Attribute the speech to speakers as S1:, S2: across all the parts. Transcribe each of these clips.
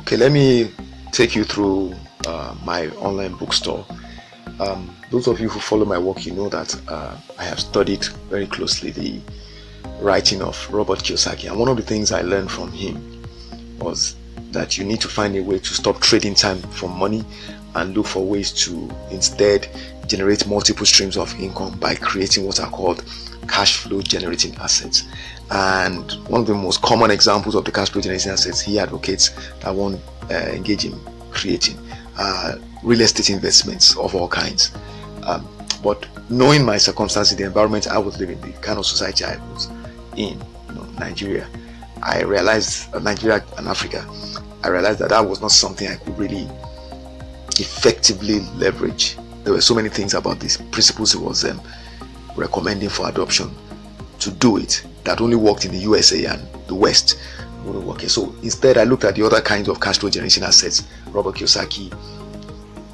S1: Okay, let me take you through my online bookstore. Those of you who follow my work, you know that I have studied very closely the writing of Robert Kiyosaki, and one of the things I learned from him was that you need to find a way to stop trading time for money and look for ways to instead generate multiple streams of income by creating what are called cash flow generating assets. And one of the most common examples of the cash flow generating assets he advocates that one engage in creating real estate investments of all kinds. But knowing my circumstances, the environment I was living, the kind of society I was in, Nigeria, I realized Nigeria and Africa, I realized that was not something I could really effectively leverage. There were so many things about these principles he was recommending for adoption to do it that only worked in the USA and the West wouldn't work here. So instead, I looked at the other kinds of cash flow generation assets Robert Kiyosaki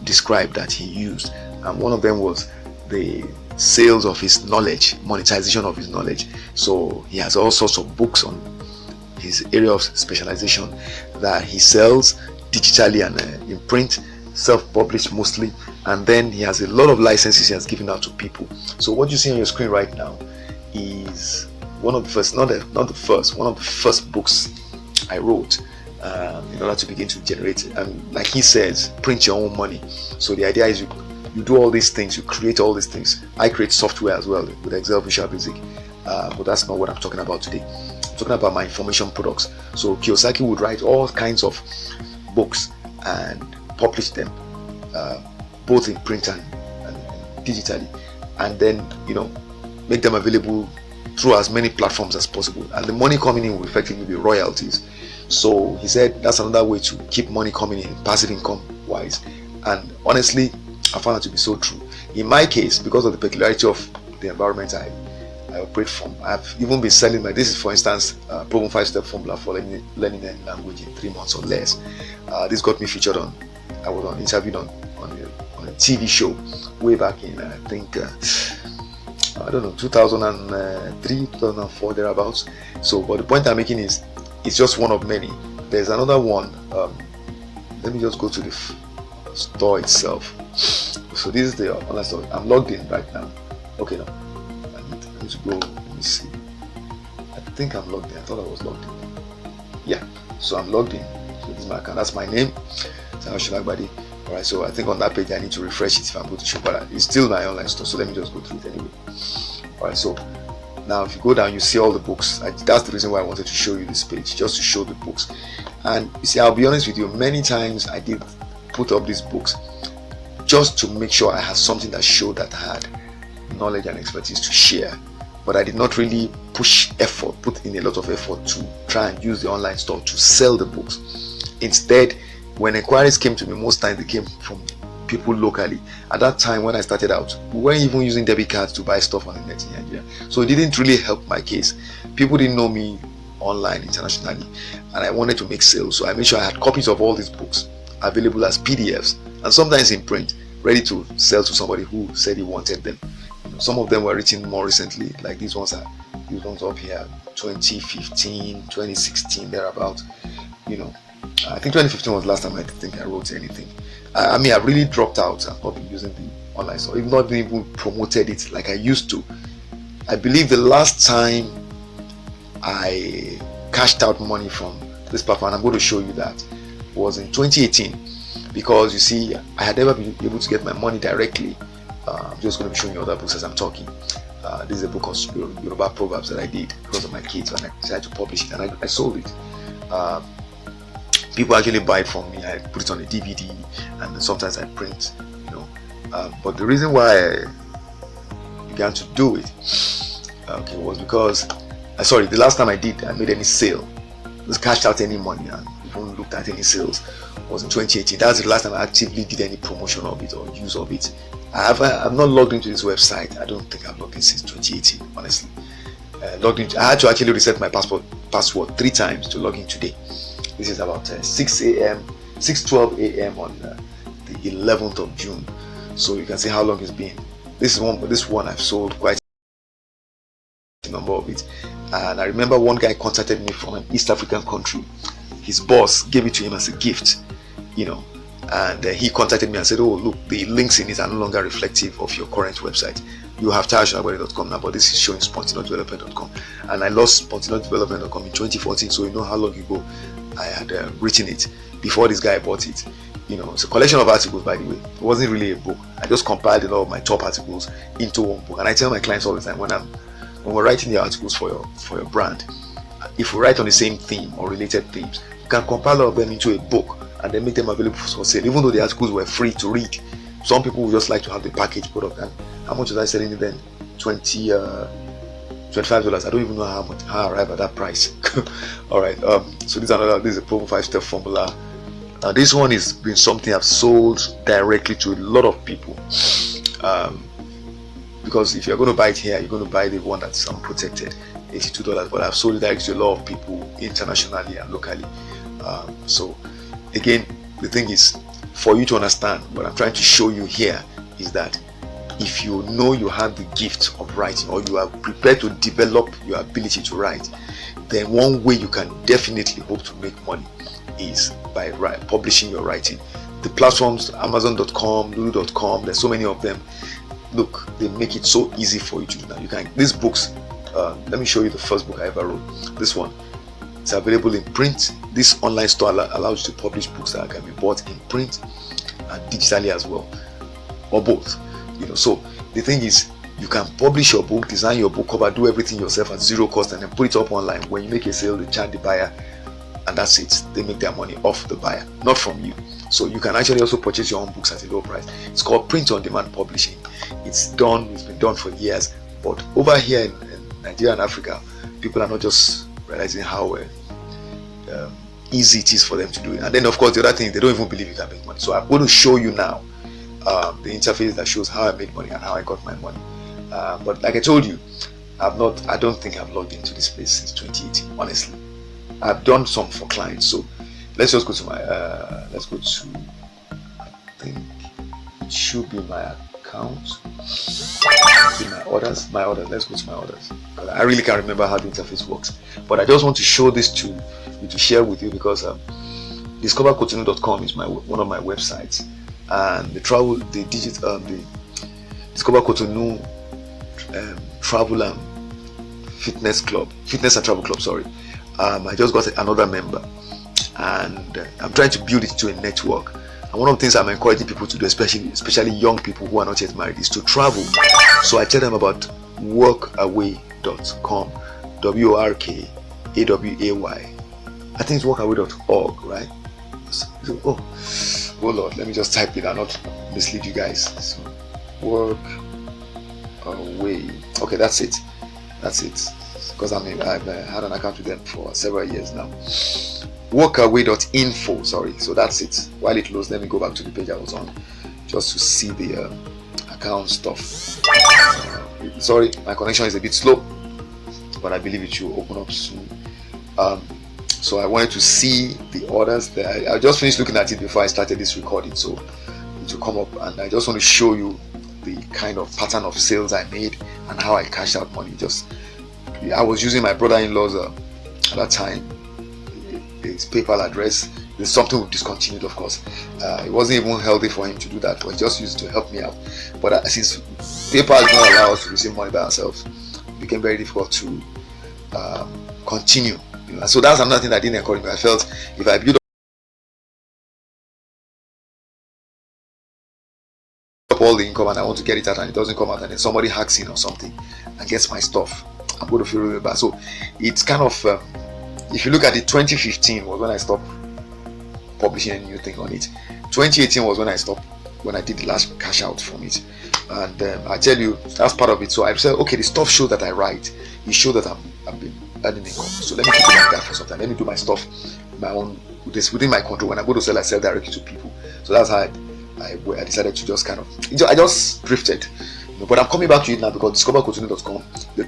S1: described that he used, and one of them was the sales of his knowledge, monetization of his knowledge. So he has all sorts of books on his area of specialization that he sells digitally and in print, self-published mostly, and then he has a lot of licenses he has given out to people. So what you see on your screen right now is one of the first, one of the first books I wrote in order to begin to generate, and like he says, print your own money. So the idea is you do all these things, you create all these things. I create software as well with Excel, Visual Basic, but that's not what I'm talking about today. I'm talking about my information products. So Kiyosaki would write all kinds of books and publish them, both in print and digitally, and then make them available through as many platforms as possible, and the money coming in will effectively be royalties. So he said that's another way to keep money coming in, passive income wise, and honestly I found it to be so true. In my case, because of the peculiarity of the environment I operate from, I've even been selling this is, for instance, proven 5-step formula for learning any language in 3 months or less. This got me featured on, I was interviewed on a TV show way back in, I think, I don't know, 2003, 2004, thereabouts. So, but the point I'm making is, it's just one of many. There's another one. Let me just go to the store itself. So this is the online store. I'm logged in right now. Okay, now I need to go. Let me see. I think I'm logged in. I thought I was logged in. Yeah. So I'm logged in. So this is my account. That's my name. Solagbade. Alright, so I think on that page I need to refresh it if I'm going to show, but it's still my online store, so let me just go through it anyway. Alright, so now if you go down, you see all the books. That's the reason why I wanted to show you this page, just to show the books. And you see, I'll be honest with you, many times I did put up these books just to make sure I had something that showed that I had knowledge and expertise to share, but I did not really put in a lot of effort to try and use the online store to sell the books. Instead, when inquiries came to me, most times they came from people locally. At that time when I started out, we weren't even using debit cards to buy stuff on the net in Nigeria, so it didn't really help my case. People didn't know me online internationally, and I wanted to make sales, so I made sure I had copies of all these books available as PDFs and sometimes in print, ready to sell to somebody who said he wanted them. Some of them were written more recently, like these ones up here, 2015, 2016, thereabout. I think 2015 was the last time I think I wrote anything. I mean, I've really dropped out. I've not been using the online store. I've not even promoted it like I used to. I believe the last time I cashed out money from this platform, and I'm going to show you that, was in 2018. Because you see, I had never been able to get my money directly. I'm just going to be showing you other books as I'm talking. This is a book of Yoruba Proverbs that I did because of my kids, and I decided to publish it, and I sold it. People actually buy it from me. I put it on a DVD, and sometimes I print, but the reason why I began to do it, was because the last time I made any sale, just cashed out any money and even looked at any sales, was in 2018. That's the last time I actively did any promotion of it or use of it. I've not logged into this website. I don't think I've logged in since 2018, honestly. I had to actually reset my password 3 times to log in today. This is about 6:12 a.m. on the 11th of June. So you can see how long it's been. This one I've sold quite a number of it. And I remember one guy contacted me from an East African country his boss gave it to him as a gift, you know. And he contacted me and said, oh, look, the links in it are no longer reflective of your current website. You have solagbade.com now, but this is showing spontaneousdevelopment.com. And I lost spontaneousdevelopment.com in 2014, so you know how long ago I had written it before this guy bought it. You know, it's a collection of articles, by the way. It wasn't really a book. I just compiled a lot of my top articles into one book. And I tell my clients all the time, when we're writing the articles for your brand, if we write on the same theme or related themes, you can compile all of them into a book and then make them available for sale, even though the articles were free to read. Some people would just like to have the package product. And how much was I selling it then? $25. I don't even know how I arrived at that price. All right. So this is a promo 5-step formula. This one has been something I've sold directly to a lot of people. Because if you're going to buy it here, you're going to buy the one that's unprotected, $82. But I've sold it directly to a lot of people internationally and locally. So again, the thing is, for you to understand what I'm trying to show you here is that if you know you have the gift of writing, or you are prepared to develop your ability to write, then one way you can definitely hope to make money is by publishing your writing. The platforms, Amazon.com, Lulu.com, there's so many of them. Look, they make it so easy for you to do that. You can, these books, let me show you the first book I ever wrote. This one, it's available in print. This online store allows you to publish books that can be bought in print and digitally as well, or both. You know, so the thing is, you can publish your book, design your book cover, do everything yourself at zero cost, and then put it up online. When you make a sale, they charge the buyer, and that's it. They make their money off the buyer, not from you. So you can actually also purchase your own books at a low price. It's called print-on-demand publishing. It's been done for years. But over here in Nigeria and Africa, people are not just realizing how easy it is for them to do it. And then of course the other thing, they don't even believe you can make money. So I'm going to show you now the interface that shows how I made money and how I got my money. But like I told you, I don't think I've logged into this place since 2018, honestly. I've done some for clients. So let's just go to my I think it should be my account, my orders. Let's go to my orders. I really can't remember how the interface works, but I just want to show this to you, to share with you, because discovercotonou.com is one of my websites, and the Discover Cotonou travel and fitness and travel club, sorry. I just got another member, and I'm trying to build it to a network. And one of the things I'm encouraging people to do, especially young people who are not yet married, is to travel. So I tell them about workaway.com, WORKAWAY. I think it's workaway.org, right? Oh Lord, let me just type it and not mislead you guys. So, Workaway. Okay, that's it. Because I've had an account with them for several years now. Workaway.info, sorry. So that's it. While it loads, let me go back to the page I was on just to see the account stuff. Sorry, my connection is a bit slow, but I believe it should open up soon. So I wanted to see the orders there. I just finished looking at it before I started this recording, so it will come up, and I just want to show you the kind of pattern of sales I made and how I cashed out money. I was using my brother-in-law's at that time, his PayPal address. There's something we discontinued, of course. It wasn't even healthy for him to do that, but he just used to help me out. But since PayPal does not allow us to receive money by ourselves, it became very difficult to continue. So that's another thing that didn't encourage me. I felt if I build up all the income and I want to get it out and it doesn't come out, and then somebody hacks in or something and gets my stuff, I'm going to feel really bad. So it's kind of if you look at it, 2015 was when I stopped publishing a new thing on it. 2018 was when I did the last cash out from it, and I tell you, that's part of it. So I said, okay, the stuff shows that I write, it shows that I've been earning income. So let me keep it like that for some time. Let me do my stuff my own, within my control. When I go to sell, I sell directly to people. So that's how I decided to just I just drifted. But I'm coming back to it now because discovercotonou.com, the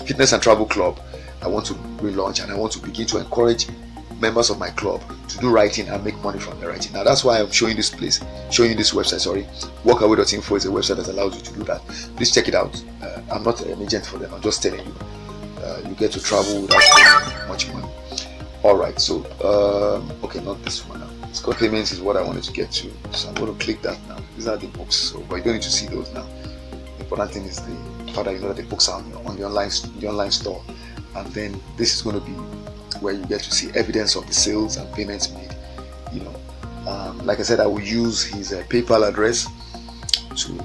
S1: fitness and travel club, I want to relaunch, and I want to begin to encourage members of my club to do writing and make money from their writing. Now that's why I'm showing you this website. Sorry, workaway.info is a website that allows you to do that. Please check it out. I'm not an agent for them. I'm just telling you, you get to travel without spending much money. All right, so okay, not this one now. It's called payments is what I wanted to get to, so I'm going to click that now. These are the books, so but you don't need to see those now. The important thing is the fact that you know that the books are on the online store, and then this is going to be where you get to see evidence of the sales and payments made. You know, like I said, I will use his PayPal address to.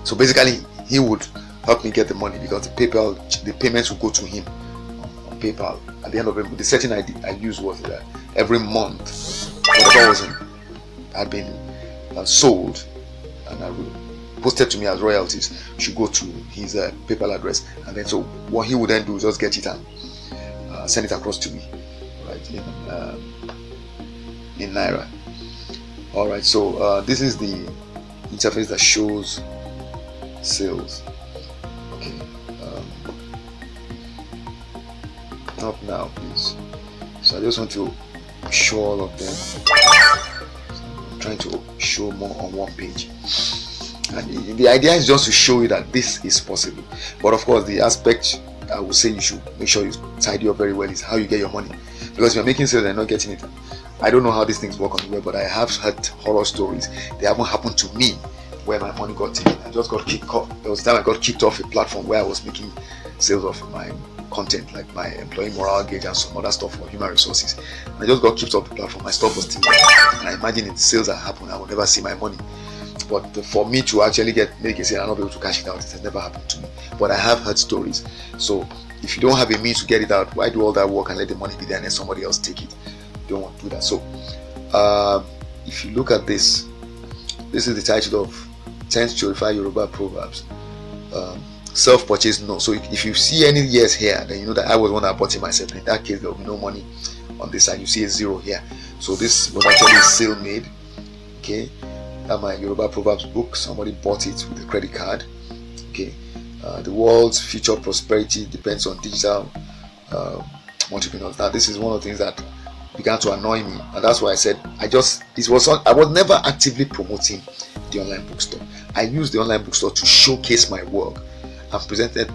S1: So basically, he would help me get the money because the payments will go to him on PayPal. At the end of it, the setting I used was that every month, whatever had been sold and I will posted to me as royalties should go to his PayPal address, and then so what he would then do is just get it and send it across to me, right, in Naira. All right, so this is the interface that shows sales. Okay, up now please. So I just want to show all of them. So I'm trying to show more on one page, and the idea is just to show you that this is possible. But of course, the aspect I would say you should make sure you tidy up very well is how you get your money, because if you're making sales and not getting it, I don't know how these things work on the web, but I have heard horror stories. They haven't happened to me where my money got taken. I just got kicked off. There was a time I got kicked off a platform where I was making sales of my content, like my employee morale gauge and some other stuff for human resources. And I just got kicked off the platform. My stuff was still there. And I imagine if the sales that happen, I will never see my money. But for me to actually make a sale and not be able to cash it out, it has never happened to me. But I have heard stories. So if you don't have a means to get it out, why do all that work and let the money be there and then somebody else take it? You don't want to do that. So if you look at this, this is the title of 10 Chorified Yoruba Proverbs. Self-purchase, no. So if you see any years here, then you know that I was one that bought it myself. In that case, there will be no money on this side. You see a 0 here. So this was actually sale made. Okay, my Yoruba Proverbs book. Somebody bought it with a credit card. Okay, the world's future prosperity depends on digital entrepreneurs. Now, this is one of the things that began to annoy me, and that's why I said I was never actively promoting the online bookstore. I used the online bookstore to showcase my work and presented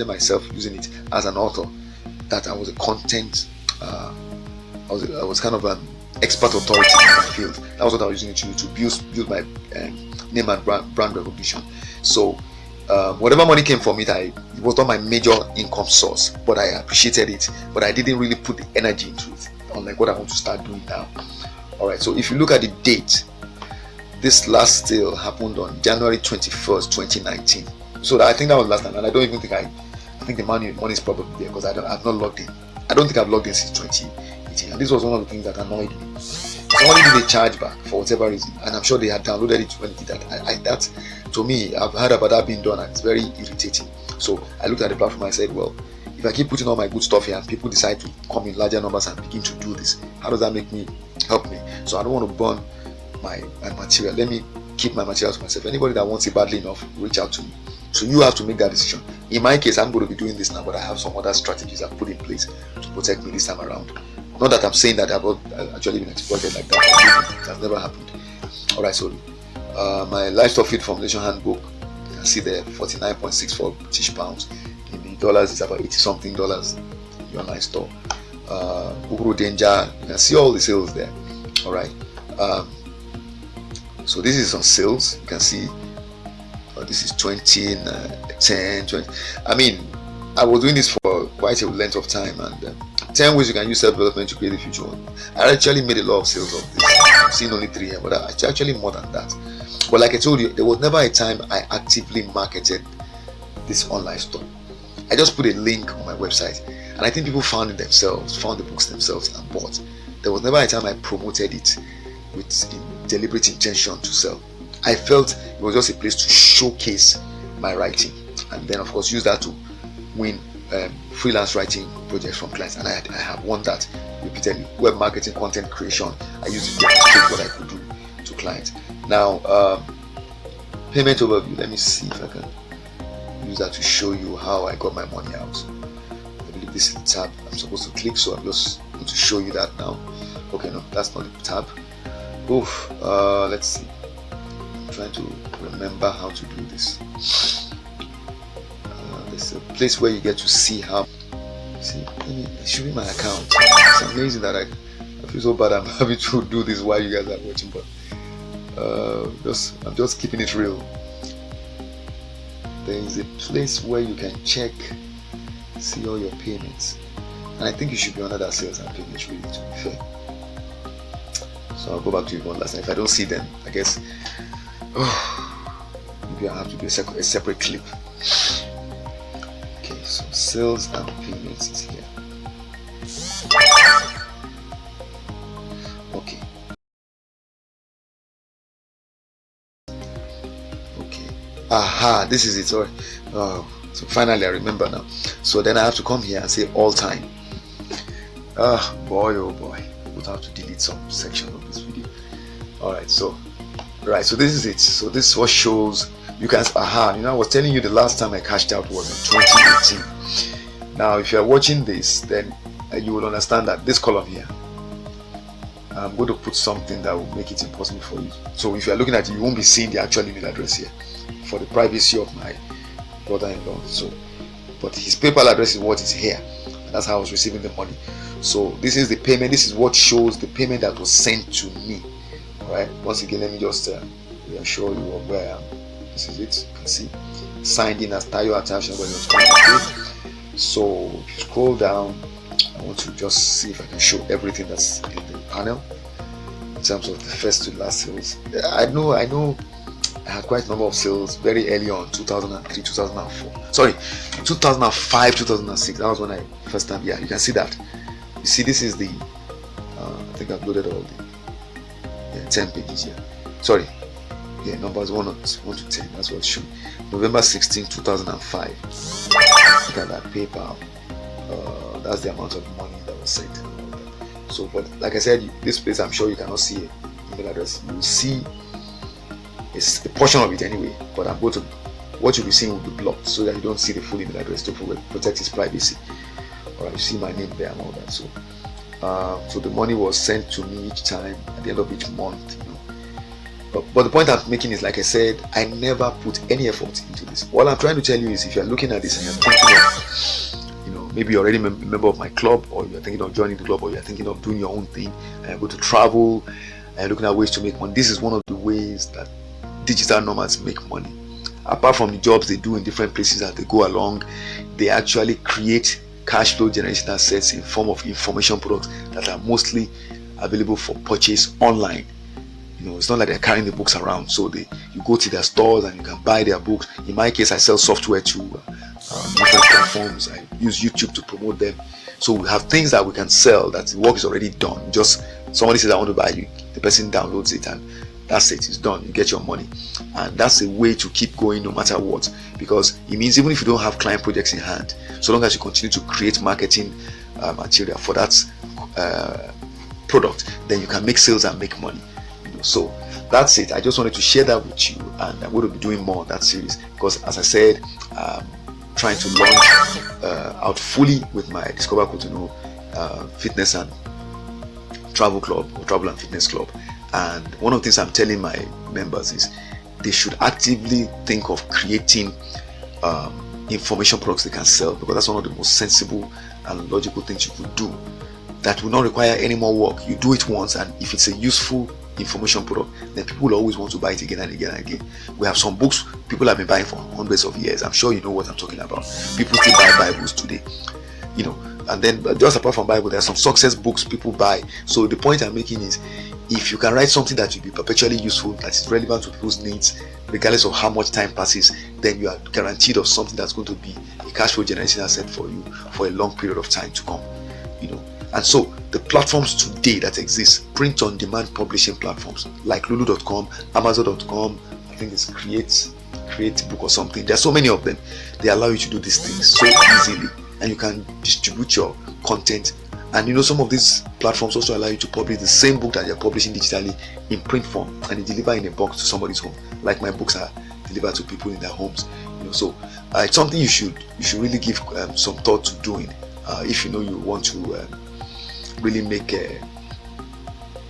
S1: myself using it as an author, that I was a content I was kind of an expert authority in my field. That was what I was using it to build my name and brand recognition. So whatever money came from it, it was not my major income source, but I appreciated it, but I didn't really put the energy into it, unlike what I want to start doing now. All right, so if you look at the date, this last sale happened on January 21st, 2019. So I think that was last time, and I don't even think I think the money is probably there because I've not logged in. I don't think I've logged in since 2018, and this was one of the things that annoyed me. Somebody did a chargeback for whatever reason, and I'm sure they had downloaded it when they did that. That to me, I've heard about that being done, and it's very irritating. So I looked at the platform and I said, well, if I keep putting all my good stuff here and people decide to come in larger numbers and begin to do this, how does that help me? So I don't want to burn my material. Let me keep my material to myself. Anybody that wants it badly enough, reach out to me. So you have to make that decision. In my case, I'm going to be doing this now, but I have some other strategies I've put in place to protect me this time around. Not that I'm saying that I've actually been exploited like that. It has never happened. Alright, so my livestock feed formulation handbook, you can see there, 49.64 British pounds. In the dollars, it's about 80 something dollars in the online store. Ukuru Danger, you can see all the sales there. Alright. So this is on sales. You can see this is 20, 10, 20. I mean, I was doing this for quite a length of time, and 10 ways you can use self-development to create a future. I actually made a lot of sales of this. I've seen only 3 here, but actually more than that. But like I told you, there was never a time I actively marketed this online store. I just put a link on my website, and I think people found it themselves, found the books themselves and bought. There was never a time I promoted it with deliberate intention to sell. I felt it was just a place to showcase my writing, and then of course use that to win freelance writing projects from clients, and I have won that repeatedly. Web marketing, content creation, I used it to demonstrate what I could do to clients. Now payment overview, let me see if I can use that to show you how I got my money out. I believe this is the tab I'm supposed to click, so I'm just going to show you that now. Okay, no, that's not the tab. Let's see. I'm trying to remember how to do this. There's a place where you get to see how. See, it should be my account. It's amazing that I feel so bad I'm having to do this while you guys are watching, but I'm just keeping it real. There is a place where you can check, see all your payments, and I think you should be under that sales and payments, really, to be fair. So I'll go back to it one last time. If I don't see them, I guess maybe I have to do a separate clip. Okay, so sales and payments is here. Okay. Aha, this is it. Sorry. So finally I remember now. So then I have to come here and say all time. Boy, oh boy, would have to delete some section of this video. Alright, so so this is it. So this is what shows you can. I was telling you the last time I cashed out was in 2018. Now if you are watching this, then you will understand that this column here, I'm going to put something that will make it impossible for you. So if you are looking at it, you won't be seeing the actual email address here for the privacy of my brother-in-law. So, but his PayPal address is what is here. That's how I was receiving the money. So this is the payment. This is what shows the payment that was sent to me. All right. Once again, let me just reassure you of where I am. This is it. You can see signed in as Tayo attached. So if you scroll down, I want to just see if I can show everything that's in the panel in terms of the first to last sales. I know I had quite a number of sales very early on, 2003, 2004. Sorry, 2005, 2006. That was when I first time. Yeah, you can see that. You see, this is the. I think I've loaded all the 10 pages here. Sorry, yeah, numbers 1 to 10. That's what it's showing. November 16, 2005. Look at that PayPal. That's the amount of money that was sent. So, but like I said, this place I'm sure you cannot see an email address. You will see a portion of it anyway, but I'm going to, what you'll be seeing will be blocked so that you don't see the full email address to protect his privacy. Alright, you see my name there and all that. So so the money was sent to me each time at the end of each month, but the point I'm making is, like I said, I never put any effort into this. What I'm trying to tell you is, if you're looking at this and you're thinking of, maybe you're already a member of my club, or you're thinking of joining the club, or you're thinking of doing your own thing, and you're going to travel and you're looking at ways to make money, this is one of the ways that digital nomads make money. Apart from the jobs they do in different places as they go along, they actually create cash flow generation assets in form of information products that are mostly available for purchase online. It's not like they're carrying the books around, so you go to their stores and you can buy their books. In my case, I sell software to different platforms. I use YouTube to promote them. So we have things that we can sell, that the work is already done. Just somebody says, I want to buy you, the person downloads it, and that's it, it's done. You get your money. And that's a way to keep going no matter what, because it means even if you don't have client projects in hand, so long as you continue to create marketing material for that product, then you can make sales and make money. So that's it. I just wanted to share that with you, and I'm going to be doing more of that series because, as I said, trying to launch out fully with my Discover Cotonou fitness and travel club, or travel and fitness club. And one of the things I'm telling my members is they should actively think of creating information products they can sell, because that's one of the most sensible and logical things you could do that will not require any more work. You do it once, and if it's a useful information product, then people will always want to buy it again and again and again. We have some books people have been buying for hundreds of years. I'm sure you know what I'm talking about. People still buy Bibles today, and then just apart from Bible, there are some success books people buy. So the point I'm making is, if you can write something that will be perpetually useful, that is relevant to people's needs, regardless of how much time passes, then you are guaranteed of something that's going to be a cash flow generating asset for you for a long period of time to come. And so the platforms today that exist, print on demand publishing platforms like lulu.com, amazon.com, I think it's create book or something. There are so many of them. They allow you to do these things so easily, and you can distribute your content. And some of these platforms also allow you to publish the same book that you're publishing digitally in print form, and you deliver in a box to somebody's home, like my books are delivered to people in their homes. So it's something you should really give some thought to doing if you want to really make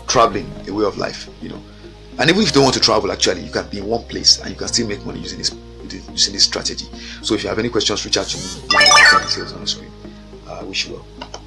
S1: traveling a way of life. And even if you don't want to travel, actually you can be in one place and you can still make money using this strategy. So if you have any questions, reach out to me. Details on the screen. wish you well.